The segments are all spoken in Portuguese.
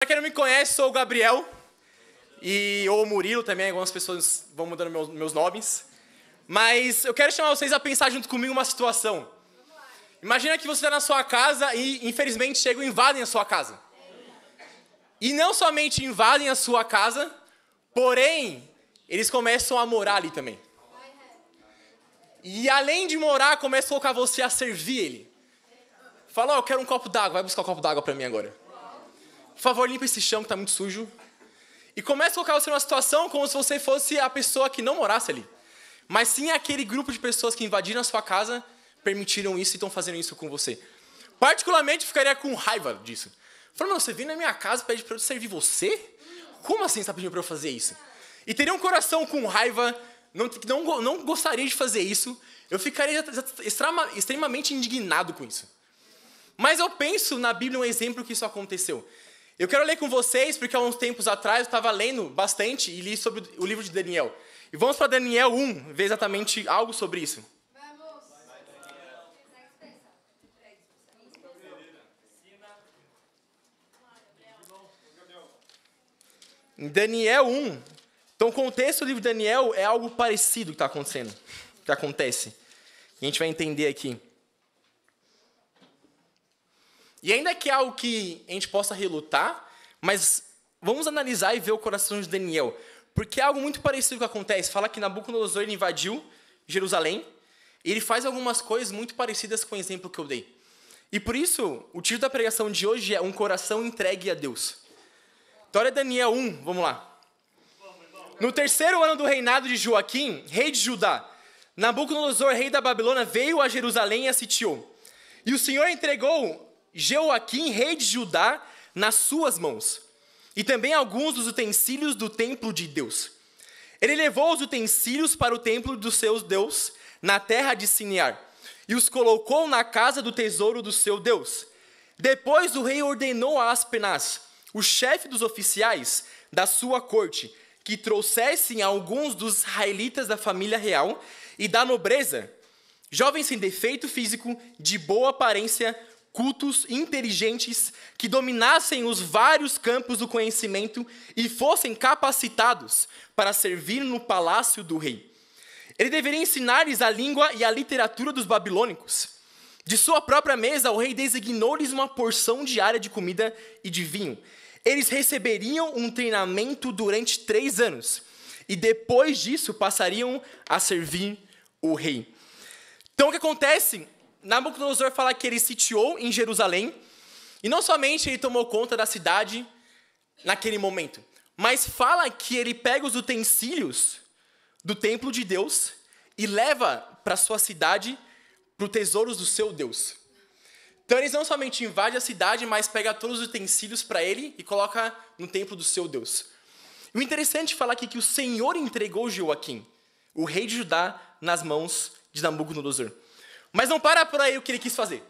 quem não me conhece, sou o Gabriel, ou o Murilo também, algumas pessoas vão mudando meus nomes. Mas eu quero chamar vocês a pensar junto comigo uma situação. Imagina que você está na sua casa e, infelizmente, chegam e invadem a sua casa. E não somente invadem a sua casa, porém, eles começam a morar ali também. E além de morar, começam a colocar você a servir ele. Fala, eu quero um copo d'água, vai buscar um copo d'água para mim agora. Por favor, limpa esse chão que está muito sujo. E começa a colocar você numa situação como se você fosse a pessoa que não morasse ali. Mas sim aquele grupo de pessoas que invadiram a sua casa, permitiram isso e estão fazendo isso com você. Particularmente, ficaria com raiva disso. Falando, você vem na minha casa e pede para eu servir você? Como assim você está pedindo para eu fazer isso? E teria um coração com raiva, não gostaria de fazer isso. Eu ficaria extremamente indignado com isso. Mas eu penso na Bíblia um exemplo que isso aconteceu. Eu quero ler com vocês, porque há uns tempos atrás eu estava lendo bastante e li sobre o livro de Daniel. E vamos para Daniel 1, ver exatamente algo sobre isso. Vamos. Em Daniel 1, então o contexto do livro de Daniel é algo parecido que está acontecendo, que acontece. E a gente vai entender aqui. E ainda que é algo que a gente possa relutar, mas vamos analisar e ver o coração de Daniel. Porque é algo muito parecido que acontece. Fala que Nabucodonosor invadiu Jerusalém. E ele faz algumas coisas muito parecidas com o exemplo que eu dei. E por isso, o título da pregação de hoje é Um Coração Entregue a Deus. Então olha Daniel 1, vamos lá. No 3º ano do reinado de Joaquim, rei de Judá, Nabucodonosor, rei da Babilônia, veio a Jerusalém e a sitiou. E o Senhor entregou Joaquim, rei de Judá, nas suas mãos. E também alguns dos utensílios do templo de Deus. Ele levou os utensílios para o templo do seu Deus, na terra de Sinear, e os colocou na casa do tesouro do seu Deus. Depois o rei ordenou a Aspenaz, o chefe dos oficiais da sua corte, que trouxessem alguns dos israelitas da família real e da nobreza, jovens sem defeito físico, de boa aparência, cultos, inteligentes, que dominassem os vários campos do conhecimento e fossem capacitados para servir no palácio do rei. Ele deveria ensinar-lhes a língua e a literatura dos babilônicos. De sua própria mesa, o rei designou-lhes uma porção diária de comida e de vinho. Eles receberiam um treinamento durante 3 anos, e depois disso passariam a servir o rei. Então o que acontece? Nabucodonosor fala que ele sitiou em Jerusalém, e não somente ele tomou conta da cidade naquele momento, mas fala que ele pega os utensílios do templo de Deus e leva para sua cidade, para os tesouros do seu Deus. Então eles não somente invadem a cidade, mas pegam todos os utensílios para ele e coloca no templo do seu Deus. E o interessante é falar aqui que o Senhor entregou Joaquim, o rei de Judá, nas mãos de Nabucodonosor. Mas não para por aí o que ele quis fazer.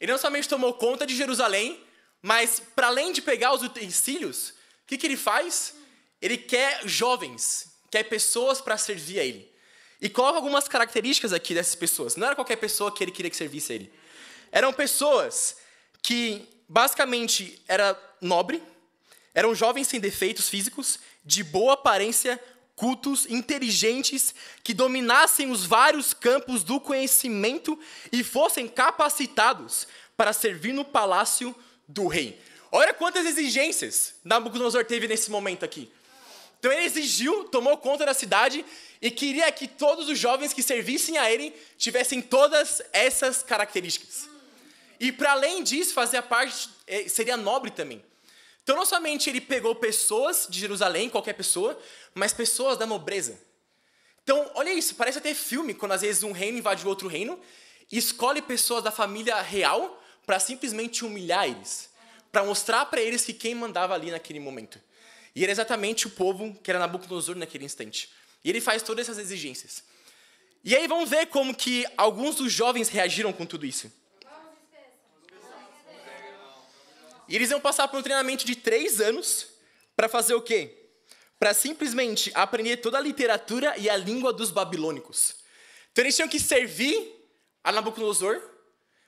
Ele não somente tomou conta de Jerusalém, mas para além de pegar os utensílios, o que ele faz? Ele quer jovens, quer pessoas para servir a ele. E coloca algumas características aqui dessas pessoas. Não era qualquer pessoa que ele queria que servisse a ele. Eram pessoas que basicamente era nobre, eram jovens sem defeitos físicos, de boa aparência, cultos, inteligentes, que dominassem os vários campos do conhecimento e fossem capacitados para servir no palácio do rei. Olha quantas exigências Nabucodonosor teve nesse momento aqui. Então ele exigiu, tomou conta da cidade e queria que todos os jovens que servissem a ele tivessem todas essas características. E para além disso, fazer parte, seria nobre também. Então, não somente ele pegou pessoas de Jerusalém, qualquer pessoa, mas pessoas da nobreza. Então, olha isso, parece até filme, quando às vezes um reino invade outro reino, e escolhe pessoas da família real para simplesmente humilhar eles, para mostrar para eles que quem mandava ali naquele momento. E era exatamente o povo que era Nabucodonosor naquele instante. E ele faz todas essas exigências. E aí vamos ver como que alguns dos jovens reagiram com tudo isso. E eles iam passar por um treinamento de 3 anos para fazer o quê? Para simplesmente aprender toda a literatura e a língua dos babilônicos. Então eles tinham que servir a Nabucodonosor,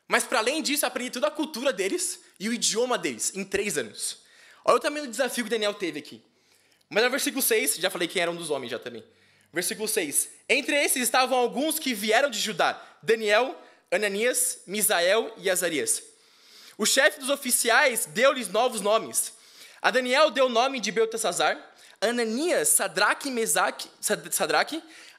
mas para além disso aprender toda a cultura deles e o idioma deles em 3 anos. Olha o tamanho do desafio que Daniel teve aqui. Mas no versículo 6, já falei quem era um dos homens já também. Versículo 6. Entre esses estavam alguns que vieram de Judá: Daniel, Ananias, Misael e Azarias. O chefe dos oficiais deu-lhes novos nomes. A Daniel deu o nome de Beltesazar, a Ananias, Sadraque,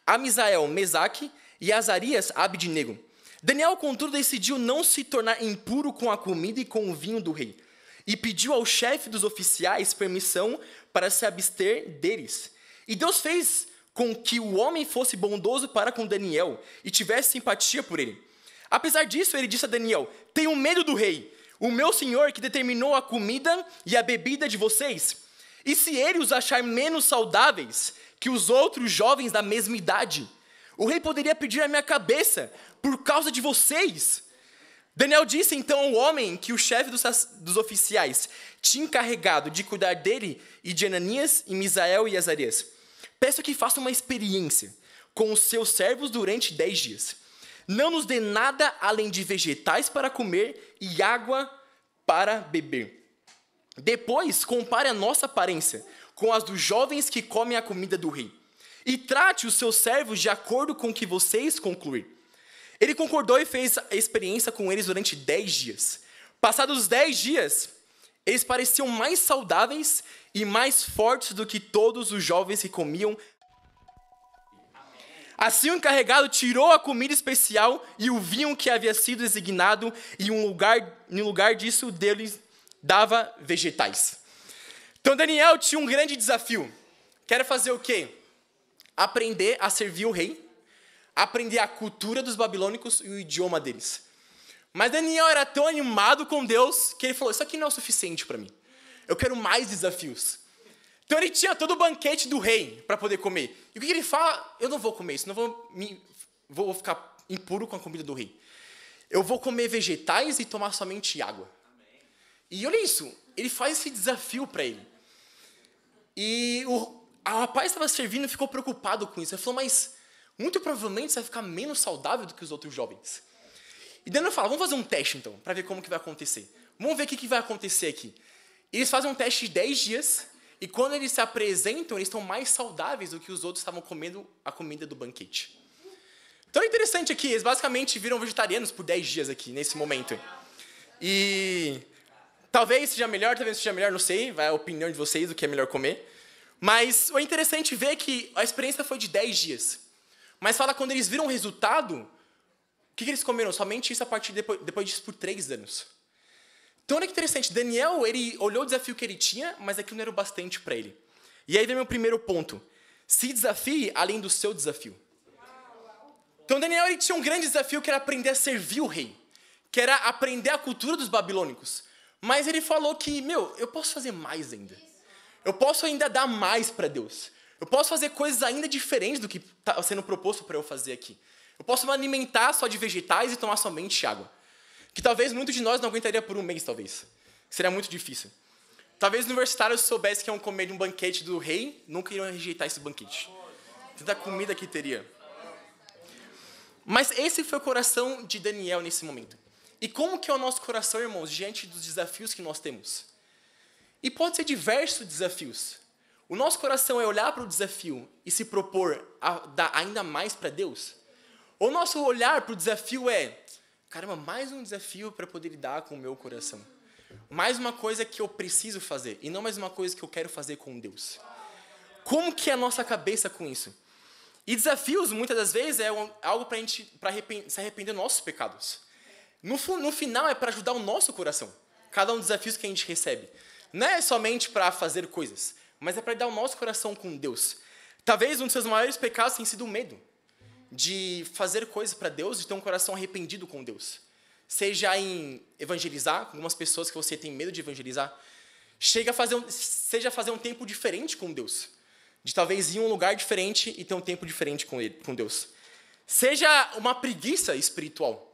a Misael, Mesaque e a Azarias, Abidnego. Daniel, contudo, decidiu não se tornar impuro com a comida e com o vinho do rei, e pediu ao chefe dos oficiais permissão para se abster deles. E Deus fez com que o homem fosse bondoso para com Daniel e tivesse simpatia por ele. Apesar disso, ele disse a Daniel: tenho medo do rei, o meu senhor que determinou a comida e a bebida de vocês. E se ele os achar menos saudáveis que os outros jovens da mesma idade, o rei poderia pedir a minha cabeça por causa de vocês. Daniel disse então ao homem que o chefe dos oficiais tinha encarregado de cuidar dele e de Ananias e Misael e Azarias: peço que faça uma experiência com os seus servos durante 10 dias. Não nos dê nada além de vegetais para comer e água para beber. Depois, compare a nossa aparência com as dos jovens que comem a comida do rei, e trate os seus servos de acordo com o que vocês concluir. Ele concordou e fez a experiência com eles durante 10 dias. Passados os 10 dias, eles pareciam mais saudáveis e mais fortes do que todos os jovens que comiam. Assim o encarregado tirou a comida especial e o vinho que havia sido designado, e em lugar disso, deles dava vegetais. Então Daniel tinha um grande desafio. Quer fazer o quê? Aprender a servir o rei, aprender a cultura dos babilônicos e o idioma deles. Mas Daniel era tão animado com Deus que ele falou: isso aqui não é o suficiente para mim. Eu quero mais desafios. Então ele tinha todo o banquete do rei para poder comer. E o que ele fala? Eu não vou comer isso, não vou ficar impuro com a comida do rei. Eu vou comer vegetais e tomar somente água. Amém. E olha isso, ele faz esse desafio para ele. E o rapaz estava servindo e ficou preocupado com isso. Ele falou: mas muito provavelmente você vai ficar menos saudável do que os outros jovens. E Daniel fala: vamos fazer um teste então, para ver como que vai acontecer. Vamos ver o que vai acontecer aqui. E eles fazem um teste de 10 dias, e quando eles se apresentam, eles estão mais saudáveis do que os outros estavam comendo a comida do banquete. Então é interessante aqui, eles basicamente viram vegetarianos por 10 dias aqui, nesse momento. E talvez seja melhor, não sei, vai a opinião de vocês do que é melhor comer. Mas o interessante ver que a experiência foi de 10 dias. Mas fala quando eles viram o resultado, o que eles comeram? Somente isso a partir depois disso por 3 anos. Então olha que interessante, Daniel, ele olhou o desafio que ele tinha, mas aquilo não era o bastante para ele. E aí vem meu primeiro ponto: se desafie além do seu desafio. Então Daniel, ele tinha um grande desafio, que era aprender a servir o rei, que era aprender a cultura dos babilônicos. Mas ele falou que, eu posso fazer mais ainda. Eu posso ainda dar mais para Deus. Eu posso fazer coisas ainda diferentes do que está sendo proposto para eu fazer aqui. Eu posso me alimentar só de vegetais e tomar somente água. Que talvez muitos de nós não aguentaria por um mês, talvez. Seria muito difícil. Talvez os universitários soubessem que iam comer de um banquete do rei, nunca iriam rejeitar esse banquete. Tanta comida que teria. Mas esse foi o coração de Daniel nesse momento. E como que é o nosso coração, irmãos, diante dos desafios que nós temos? E pode ser diversos desafios. O nosso coração é olhar para o desafio e se propor a dar ainda mais para Deus? Ou o nosso olhar para o desafio é: caramba, mais um desafio para poder lidar com o meu coração. Mais uma coisa que eu preciso fazer, e não mais uma coisa que eu quero fazer com Deus. Como que é a nossa cabeça com isso? E desafios, muitas das vezes, é algo para a gente se arrepender dos nossos pecados. No final, é para ajudar o nosso coração. Cada um dos desafios que a gente recebe. Não é somente para fazer coisas, mas é para dar o nosso coração com Deus. Talvez um dos seus maiores pecados tenha sido o medo de fazer coisas para Deus, de ter um coração arrependido com Deus. Seja em evangelizar, com algumas pessoas que você tem medo de evangelizar, seja fazer um tempo diferente com Deus. De talvez ir em um lugar diferente e ter um tempo diferente com Deus. Seja uma preguiça espiritual.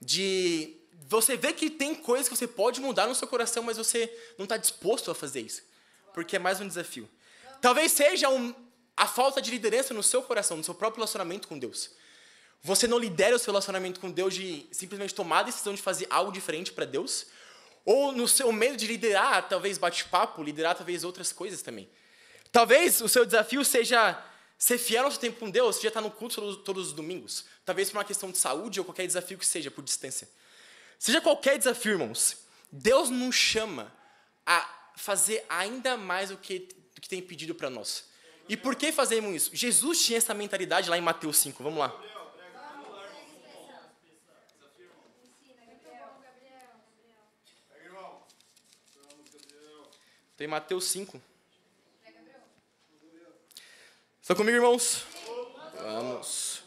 De você ver que tem coisas que você pode mudar no seu coração, mas você não está disposto a fazer isso. Porque é mais um desafio. Talvez seja a falta de liderança no seu coração, no seu próprio relacionamento com Deus. Você não lidera o seu relacionamento com Deus de simplesmente tomar a decisão de fazer algo diferente para Deus. Ou no seu medo de liderar, talvez bate-papo, liderar talvez outras coisas também. Talvez o seu desafio seja ser fiel ao seu tempo com Deus, seja estar no culto todos os domingos. Talvez por uma questão de saúde ou qualquer desafio que seja, por distância. Seja qualquer desafio, irmãos, Deus nos chama a fazer ainda mais do que tem pedido para nós. E por que fazemos isso? Jesus tinha essa mentalidade lá em Mateus 5. Vamos lá. Tem Mateus 5. Estão comigo, irmãos? Vamos.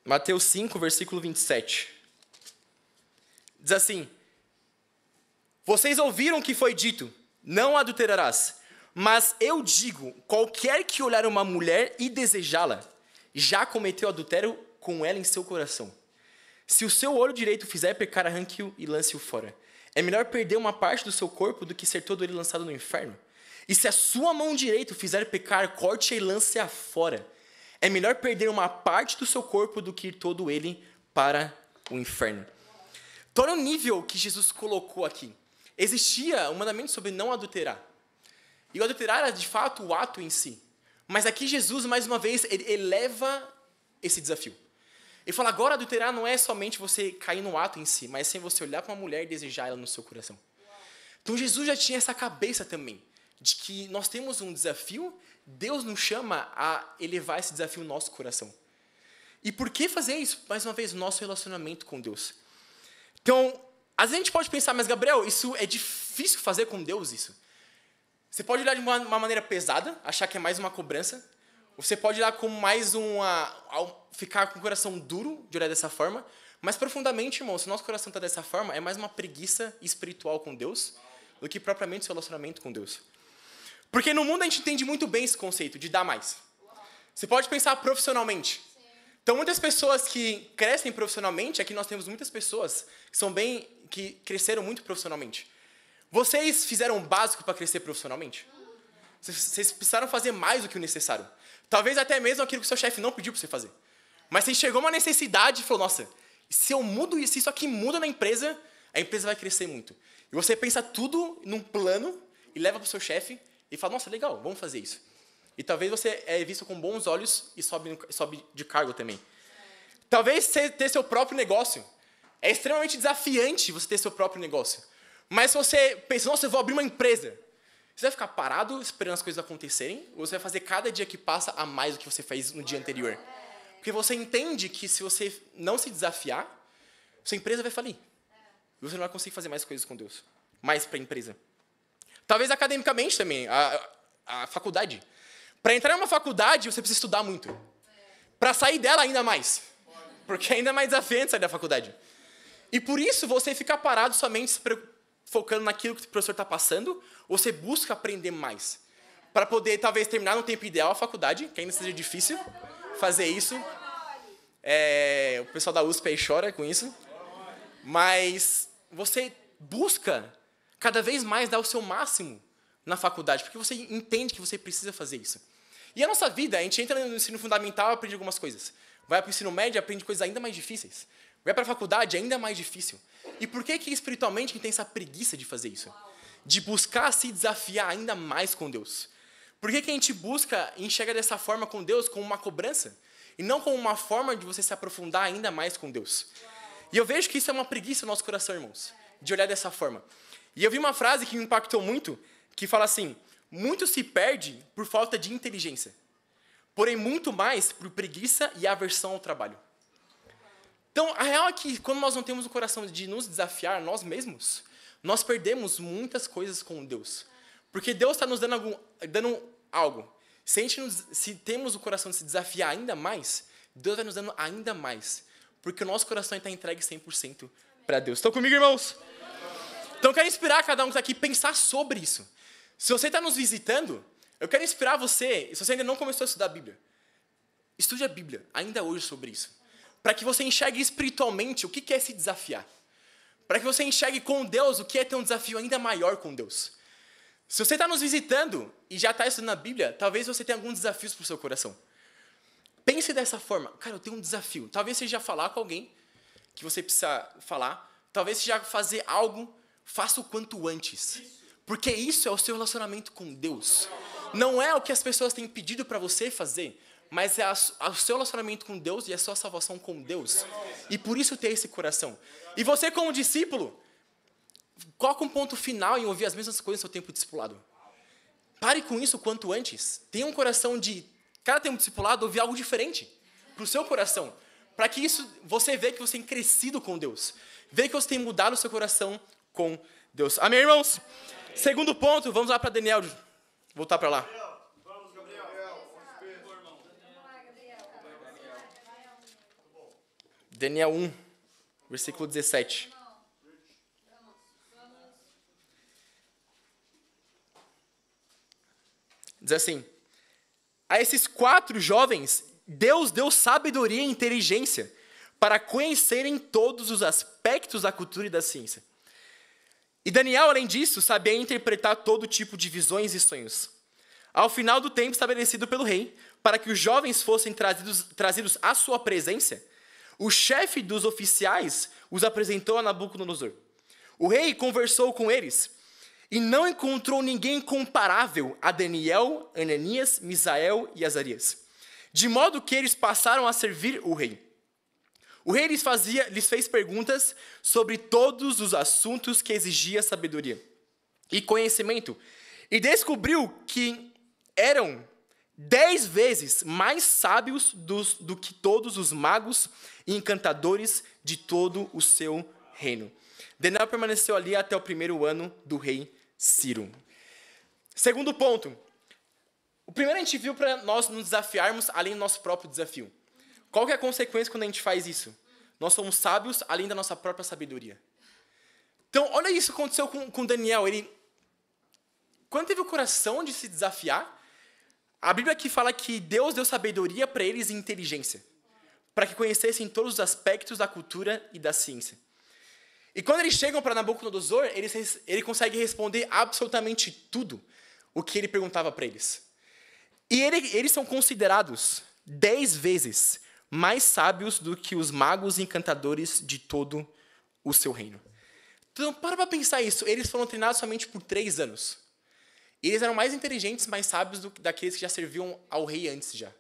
Mateus 5, versículo 27. Diz assim: vocês ouviram que foi dito, não adulterarás. Mas eu digo, qualquer que olhar uma mulher e desejá-la, já cometeu adultério com ela em seu coração. Se o seu olho direito fizer pecar, arranque-o e lance-o fora. É melhor perder uma parte do seu corpo do que ser todo ele lançado no inferno. E se a sua mão direita fizer pecar, corte-a e lance-a fora. É melhor perder uma parte do seu corpo do que ir todo ele para o inferno. Então, olha o nível que Jesus colocou aqui. Existia um mandamento sobre não adulterar. E o adulterar era, de fato, o ato em si. Mas aqui Jesus, mais uma vez, ele eleva esse desafio. Ele fala, agora adulterar não é somente você cair no ato em si, mas sim você olhar para uma mulher e desejar ela no seu coração. Então Jesus já tinha essa cabeça também, de que nós temos um desafio, Deus nos chama a elevar esse desafio no nosso coração. E por que fazer isso? Mais uma vez, o nosso relacionamento com Deus. Então, às vezes a gente pode pensar, mas Gabriel, isso é difícil fazer com Deus, isso. Você pode olhar de uma maneira pesada, achar que é mais uma cobrança. Você pode olhar como mais ficar com o coração duro de olhar dessa forma. Mas profundamente, irmão, se o nosso coração está dessa forma, é mais uma preguiça espiritual com Deus do que propriamente o seu relacionamento com Deus. Porque no mundo a gente entende muito bem esse conceito de dar mais. Você pode pensar profissionalmente. Então, muitas pessoas que crescem profissionalmente, aqui nós temos muitas pessoas que cresceram muito profissionalmente. Vocês fizeram o básico para crescer profissionalmente? Vocês precisaram fazer mais do que o necessário. Talvez até mesmo aquilo que o seu chefe não pediu para você fazer. Mas você chegou a uma necessidade e falou, nossa, se eu mudo isso, se isso aqui muda na empresa, a empresa vai crescer muito. E você pensa tudo num plano e leva para o seu chefe e fala, nossa, legal, vamos fazer isso. E talvez você é visto com bons olhos e sobe de cargo também. Talvez você ter seu próprio negócio. É extremamente desafiante você ter seu próprio negócio. Mas se você pensa, nossa, eu vou abrir uma empresa. Você vai ficar parado esperando as coisas acontecerem? Ou você vai fazer cada dia que passa a mais do que você fez no dia anterior? Porque você entende que se você não se desafiar, sua empresa vai falir. E você não vai conseguir fazer mais coisas com Deus. Mais para a empresa. Talvez academicamente também, a faculdade. Para entrar em uma faculdade, você precisa estudar muito. Para sair dela, ainda mais. Porque é ainda mais desafiante sair da faculdade. E por isso, você fica parado somente focando naquilo que o professor está passando, ou você busca aprender mais. Para poder, talvez, terminar no tempo ideal a faculdade, que ainda seja difícil fazer isso. O pessoal da USP aí chora com isso. Mas você busca cada vez mais dar o seu máximo na faculdade, porque você entende que você precisa fazer isso. E a nossa vida, a gente entra no ensino fundamental e aprende algumas coisas. Vai para o ensino médio e aprende coisas ainda mais difíceis. Vai para a faculdade, ainda mais difícil. E por que espiritualmente a gente tem essa preguiça de fazer isso? De buscar se desafiar ainda mais com Deus? Por que a gente busca e enxerga dessa forma com Deus como uma cobrança? E não como uma forma de você se aprofundar ainda mais com Deus? E eu vejo que isso é uma preguiça no nosso coração, irmãos. De olhar dessa forma. E eu vi uma frase que me impactou muito, que fala assim, muito se perde por falta de inteligência, porém muito mais por preguiça e aversão ao trabalho. Então, a real é que quando nós não temos o coração de nos desafiar nós mesmos, nós perdemos muitas coisas com Deus. Porque Deus está nos dando algo. Se temos o coração de se desafiar ainda mais, Deus vai nos dando ainda mais. Porque o nosso coração está entregue 100% para Deus. Estão comigo, irmãos? Então, eu quero inspirar cada um que está aqui a pensar sobre isso. Se você está nos visitando, eu quero inspirar você, se você ainda não começou a estudar a Bíblia, estude a Bíblia, ainda hoje, sobre isso. Para que você enxergue espiritualmente o que é se desafiar. Para que você enxergue com Deus o que é ter um desafio ainda maior com Deus. Se você está nos visitando e já está estudando a Bíblia, talvez você tenha alguns desafios para o seu coração. Pense dessa forma. Cara, eu tenho um desafio. Talvez seja falar com alguém que você precisa falar, talvez seja fazer algo, faça o quanto antes. Porque isso é o seu relacionamento com Deus. Não é o que as pessoas têm pedido para você fazer, mas é o seu relacionamento com Deus e a sua salvação com Deus. E por isso ter esse coração. E você, como discípulo, coloca um ponto final em ouvir as mesmas coisas no seu tempo de discipulado. Pare com isso o quanto antes. Tenha um coração de, cada tempo de discipulado, ouvir algo diferente para o seu coração. Para que isso, você vê que você tem crescido com Deus. Vê que você tem mudado o seu coração com Deus. Amém, irmãos? Segundo ponto, vamos lá para Daniel. Voltar para lá. Daniel 1, versículo 17. Diz assim: a esses 4 jovens, Deus deu sabedoria e inteligência para conhecerem todos os aspectos da cultura e da ciência. E Daniel, além disso, sabia interpretar todo tipo de visões e sonhos. Ao final do tempo estabelecido pelo rei, para que os jovens fossem trazidos à sua presença, o chefe dos oficiais os apresentou a Nabucodonosor. O rei conversou com eles e não encontrou ninguém comparável a Daniel, Ananias, Misael e Azarias, de modo que eles passaram a servir o rei. O rei lhes fez perguntas sobre todos os assuntos que exigia sabedoria e conhecimento, e descobriu que eram 10 vezes mais sábios do que todos os magos e encantadores de todo o seu reino. Daniel permaneceu ali até o 1º ano do rei Ciro. Segundo ponto. O primeiro a gente viu para nós nos desafiarmos além do nosso próprio desafio. Qual que é a consequência quando a gente faz isso? Nós somos sábios além da nossa própria sabedoria. Então, olha isso que aconteceu com Daniel. Quando teve o coração de se desafiar, a Bíblia aqui fala que Deus deu sabedoria para eles e inteligência, para que conhecessem todos os aspectos da cultura e da ciência. E quando eles chegam para Nabucodonosor, ele consegue responder absolutamente tudo o que ele perguntava para eles. E eles são considerados 10 vezes mais sábios do que os magos e encantadores de todo o seu reino. Então, para pensar isso. Eles foram treinados somente por 3 anos. Eles eram mais inteligentes, mais sábios daqueles que já serviam ao rei antes já.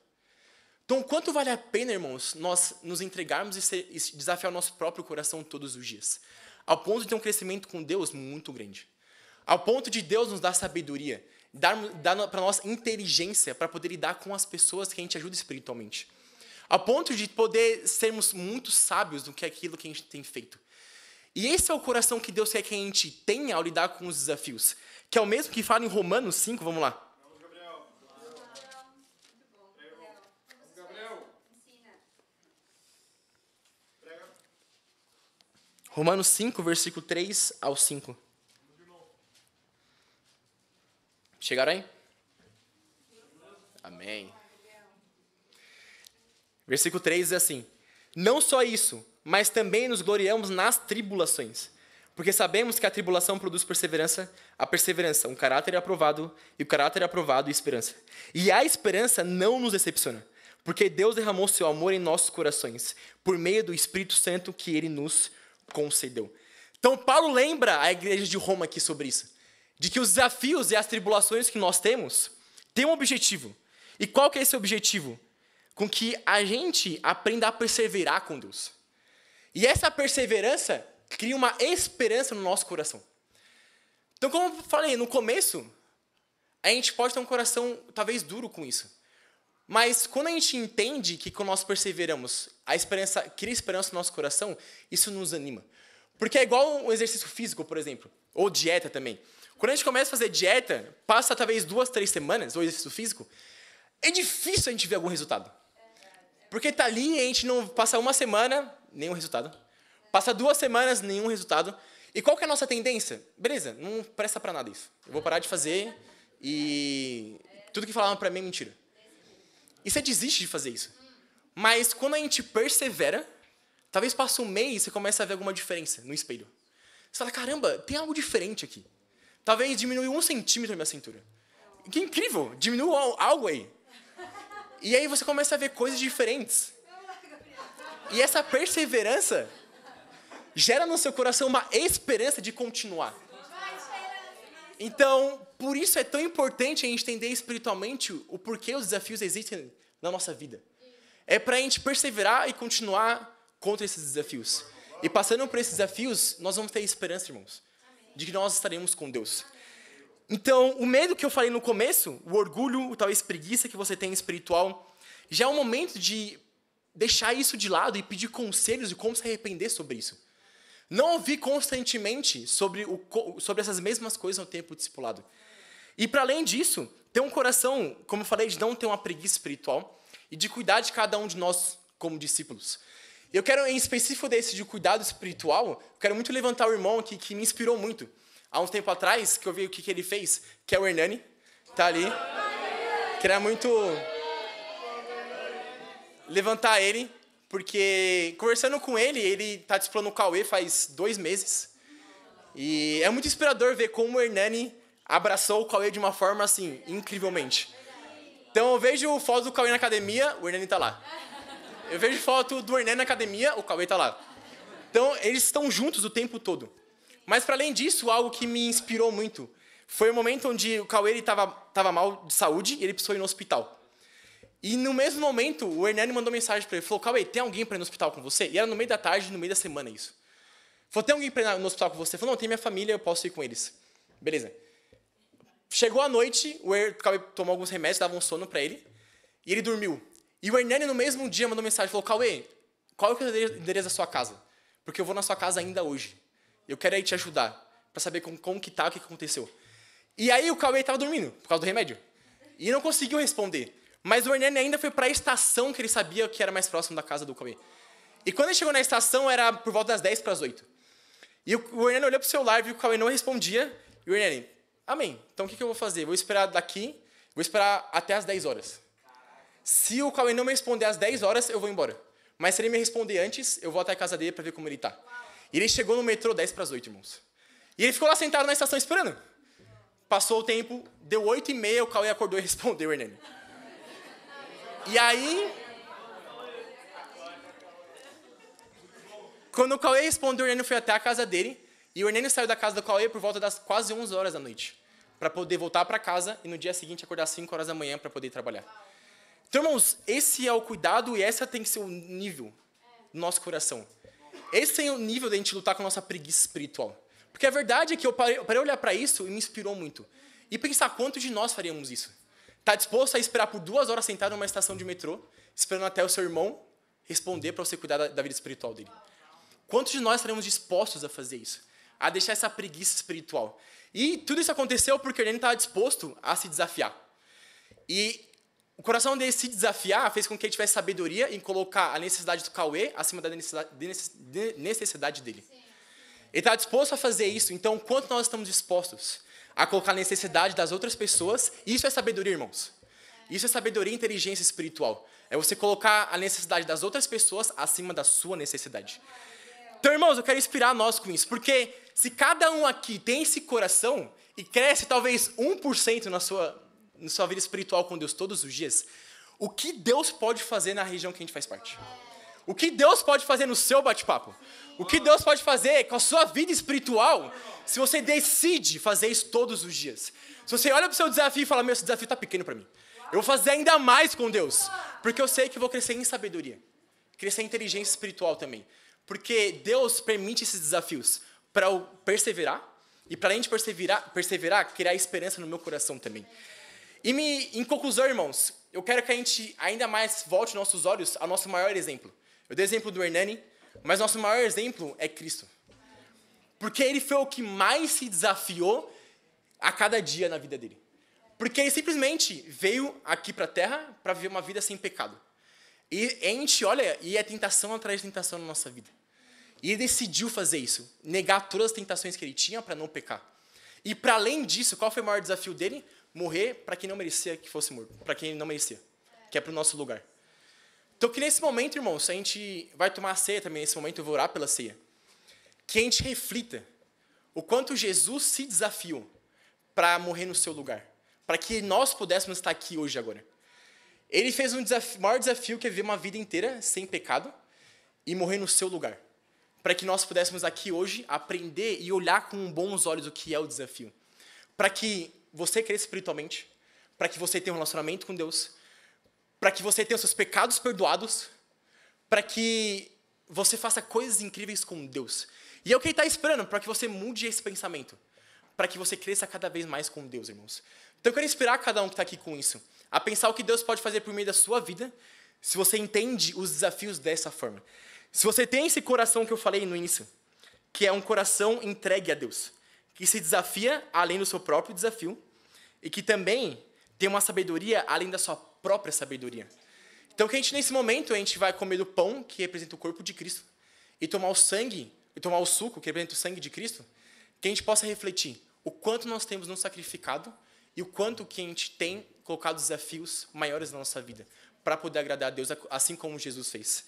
Então, quanto vale a pena, irmãos, nós nos entregarmos e desafiar o nosso próprio coração todos os dias? Ao ponto de ter um crescimento com Deus muito grande. Ao ponto de Deus nos dar sabedoria, dar para nós inteligência para poder lidar com as pessoas que a gente ajuda espiritualmente. Ao ponto de poder sermos muito sábios do que aquilo que a gente tem feito. E esse é o coração que Deus quer que a gente tenha ao lidar com os desafios. Que é o mesmo que fala em Romanos 5, vamos lá. Romanos 5, versículo 3 ao 5. Chegaram aí? Amém. Versículo 3 diz assim: não só isso, mas também nos gloriamos nas tribulações, porque sabemos que a tribulação produz perseverança, a perseverança, um caráter aprovado, e o caráter aprovado, esperança. E a esperança não nos decepciona, porque Deus derramou seu amor em nossos corações, por meio do Espírito Santo que Ele nos concedeu. Então, Paulo lembra a igreja de Roma aqui sobre isso, de que os desafios e as tribulações que nós temos têm um objetivo. E qual que é esse objetivo? Com que a gente aprenda a perseverar com Deus. E essa perseverança cria uma esperança no nosso coração. Então, como eu falei, no começo, a gente pode ter um coração talvez duro com isso. Mas quando a gente entende que quando nós perseveramos, a esperança cria esperança no nosso coração, isso nos anima. Porque é igual um exercício físico, por exemplo, ou dieta também. Quando a gente começa a fazer dieta, passa talvez 2, 3 semanas, ou exercício físico, é difícil a gente ver algum resultado. Porque tá ali e a gente não passa 1 semana, nenhum resultado. Passa 2 semanas, nenhum resultado. E qual que é a nossa tendência? Beleza, não presta pra nada isso. Eu vou parar de fazer e tudo que falavam pra mim é mentira. E você desiste de fazer isso. Mas quando a gente persevera, talvez passe 1 mês e você começa a ver alguma diferença no espelho. Você fala, caramba, tem algo diferente aqui. Talvez diminui 1 centímetro a minha cintura. Que incrível, diminuiu algo aí. E aí você começa a ver coisas diferentes. E essa perseverança gera no seu coração uma esperança de continuar. Então, por isso é tão importante a gente entender espiritualmente o porquê os desafios existem na nossa vida. É para a gente perseverar e continuar contra esses desafios. E passando por esses desafios, nós vamos ter esperança, irmãos, de que nós estaremos com Deus. Então, o medo que eu falei no começo, o orgulho, talvez preguiça que você tem espiritual, já é um momento de deixar isso de lado e pedir conselhos de como se arrepender sobre isso. Não ouvir constantemente sobre essas mesmas coisas no tempo discipulado. E para além disso, ter um coração, como eu falei, de não ter uma preguiça espiritual e de cuidar de cada um de nós como discípulos. Eu quero, em específico desse de cuidado espiritual, quero muito levantar o irmão aqui que me inspirou muito. Há um tempo atrás, que eu vi o que ele fez, que é o Hernani, tá ali. Queria muito levantar ele, porque conversando com ele tá discipulando o Cauê faz 2 meses. E é muito inspirador ver como o Hernani abraçou o Cauê de uma forma, assim, incrivelmente. Então eu vejo foto do Cauê na academia, o Hernani tá lá. Eu vejo foto do Hernani na academia, o Cauê tá lá. Então eles estão juntos o tempo todo. Mas para além disso, algo que me inspirou muito foi o momento onde o Cauê estava mal de saúde e ele precisou ir no hospital. E no mesmo momento, o Hernani mandou mensagem para ele. Falou, Cauê, tem alguém para ir no hospital com você? E era no meio da tarde, no meio da semana isso. Falou, tem alguém para ir no hospital com você? Falou, não, tem minha família, eu posso ir com eles. Beleza. Chegou a noite, o Cauê tomou alguns remédios, dava um sono para ele. E ele dormiu. E o Hernani, no mesmo dia, mandou mensagem. Falou, Cauê, qual é o endereço da sua casa? Porque eu vou na sua casa ainda hoje. Eu quero aí te ajudar, para saber como que tá, o que aconteceu. E aí o Cauê estava dormindo, por causa do remédio. E não conseguiu responder. Mas o Hernani ainda foi para a estação que ele sabia que era mais próximo da casa do Cauê. E quando ele chegou na estação, era por volta das 7:50. E o Hernani olhou pro celular, viu que o Cauê não respondia. E o Hernani, amém, então o que eu vou fazer? Vou esperar até as 10 horas. Se o Cauê não me responder às 10 horas, eu vou embora. Mas se ele me responder antes, eu vou até a casa dele para ver como ele tá. E ele chegou no metrô 7:50, irmãos. E ele ficou lá sentado na estação esperando. Passou o tempo, deu 8:30, o Cauê acordou e respondeu, Hernani. E aí, quando o Cauê respondeu, o Hernani foi até a casa dele. E o Hernani saiu da casa do Cauê por volta das quase 11 horas da noite. Para poder voltar para casa e no dia seguinte acordar às 5 horas da manhã para poder trabalhar. Então, irmãos, esse é o cuidado e esse tem que ser o nível do nosso coração. Esse é o nível da gente lutar com a nossa preguiça espiritual. Porque a verdade é que eu parei olhar para isso e me inspirou muito. E pensar quantos de nós faríamos isso. Tá disposto a esperar por 2 horas sentado numa estação de metrô, esperando até o seu irmão responder para você cuidar da vida espiritual dele? Quantos de nós estaremos dispostos a fazer isso? A deixar essa preguiça espiritual? E tudo isso aconteceu porque o Hernani estava disposto a se desafiar. E o coração dele se desafiar fez com que ele tivesse sabedoria em colocar a necessidade do Cauê acima da necessidade dele. Sim. Ele estava disposto a fazer isso, então quanto nós estamos dispostos a colocar a necessidade das outras pessoas? Isso é sabedoria, irmãos. Isso é sabedoria e inteligência espiritual. É você colocar a necessidade das outras pessoas acima da sua necessidade. Então, irmãos, eu quero inspirar nós com isso, porque se cada um aqui tem esse coração e cresce talvez 1% na sua vida espiritual com Deus todos os dias, o que Deus pode fazer na região que a gente faz parte? O que Deus pode fazer no seu bate-papo? O que Deus pode fazer com a sua vida espiritual se você decide fazer isso todos os dias? Se você olha para o seu desafio e fala, esse desafio está pequeno para mim. Eu vou fazer ainda mais com Deus, porque eu sei que eu vou crescer em sabedoria, crescer em inteligência espiritual também. Porque Deus permite esses desafios para eu perseverar e para a gente perseverar, criar esperança no meu coração também. E em conclusão, irmãos, eu quero que a gente ainda mais volte nossos olhos ao nosso maior exemplo. Eu dei o exemplo do Hernani, mas nosso maior exemplo é Cristo. Porque ele foi o que mais se desafiou a cada dia na vida dele. Porque ele simplesmente veio aqui para a Terra para viver uma vida sem pecado. E a gente olha, e é tentação atrás de tentação na nossa vida. E ele decidiu fazer isso, negar todas as tentações que ele tinha para não pecar. E para além disso, qual foi o maior desafio dele? Morrer para quem não merecia que fosse morto, para quem não merecia, que é para o nosso lugar. Então que nesse momento, irmãos, a gente vai tomar a ceia também, nesse momento eu vou orar pela ceia, que a gente reflita o quanto Jesus se desafiou para morrer no seu lugar, para que nós pudéssemos estar aqui hoje agora. Ele fez o maior desafio que é viver uma vida inteira sem pecado e morrer no seu lugar. para que nós pudéssemos aqui hoje aprender e olhar com bons olhos o que é o desafio. Para que você cresça espiritualmente, para que você tenha um relacionamento com Deus, para que você tenha os seus pecados perdoados, para que você faça coisas incríveis com Deus. E é o que Ele está esperando, para que você mude esse pensamento, para que você cresça cada vez mais com Deus, irmãos. Então eu quero inspirar cada um que está aqui com isso, a pensar o que Deus pode fazer por meio da sua vida, se você entende os desafios dessa forma. Se você tem esse coração que eu falei no início, que é um coração entregue a Deus, que se desafia além do seu próprio desafio, e que também tem uma sabedoria além da sua própria sabedoria. Então, que a gente, nesse momento, a gente vai comer do pão, que representa o corpo de Cristo, e tomar o sangue, e tomar o suco, que representa o sangue de Cristo, que a gente possa refletir o quanto nós temos nos sacrificado e o quanto que a gente tem colocado desafios maiores na nossa vida, para poder agradar a Deus, assim como Jesus fez.